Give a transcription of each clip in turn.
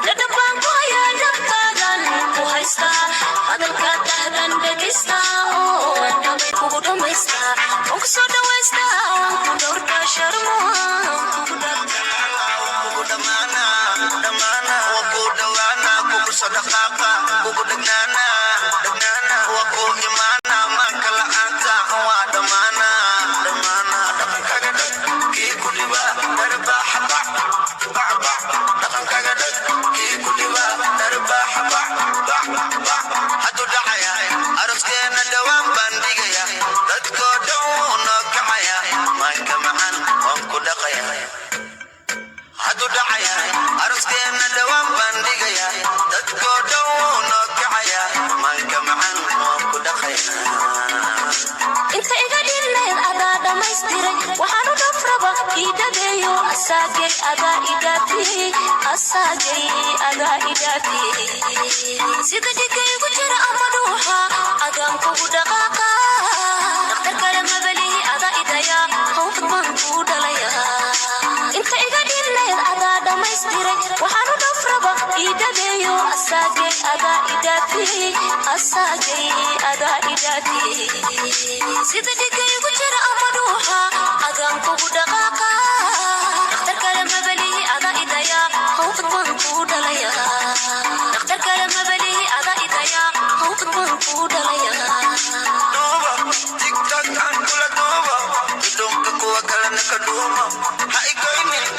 dadabaan ku hayaa dhabkaagan ku haysta hadalka dahdan dhegaysta oo dhamay kugu dhamaysta waan ku soo dhawaysta waan ku dhowrta sharmo kugu dhamaana waan ku dhawaana kugu soo dhaqaaqa kugu dhagnaana waan ku imaana marka la'aanta waa dhamaana dhaqankaga dhag kii ku dhiba darbaaxa bac dhaqankaga dhag kii ku dhiba darbaaxa bac hadduu dhacaya aroskeena dhawaan baan dhigaya dadkoo dhan wuu noo kacaya maanka macaan waan ku dhaqaya hadduu dhacaya aroskeena dhawaan baan dhigaya dadkoo dhan wuu noo kacaya maanka macaan waan ku dhaqaya inta iga dhineed adaa dhamaystiray waxaan u dhafraba iidhadeeyo asaagay adaa idhaafiyey sida dhiga igu jira ama dhuuxa adaan kugu dhaqaaqa dhakhtar kale mabalihi adaa idaya hawd baan kuu dhalaya inta iga dhineed adaa dhamaystiray waxaan u dhafraba iidhadeeyo asaagay adaa idhaafiyey sida dhiga igu jira ama dhuuxa adaan kugu dhaqaaqa dhakhtar kale mabalihi adaa idaya hawd baan kuu dhalaya dhakhtar kale mabalihi adaa idaya hawd baan kuu dhalaya duuba tiktok aan kula duuba idhoonka kuwa kalena ka dhuuma ha igoynin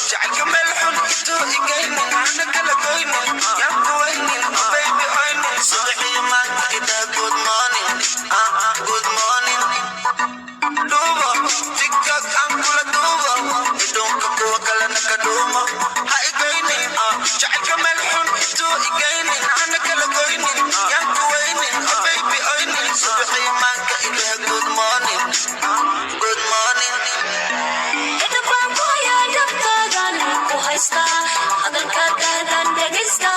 jacaylka meel xun intuu igaynin hana kala goynin yaan kuwaynin baby oynin subaxii maanta idaa good morning duuba tiktok aan kula duuba idhoonka kuwa kalena ka dhuuma ha igoynin jacaylka meel xun intuu igaynin hana kala goynin yaan kuwaynin baby oynin subaxii maanta idaa good morning dadabaan ku hayaa dhabkaagan ku haysta hadalka dahdan dhegaysta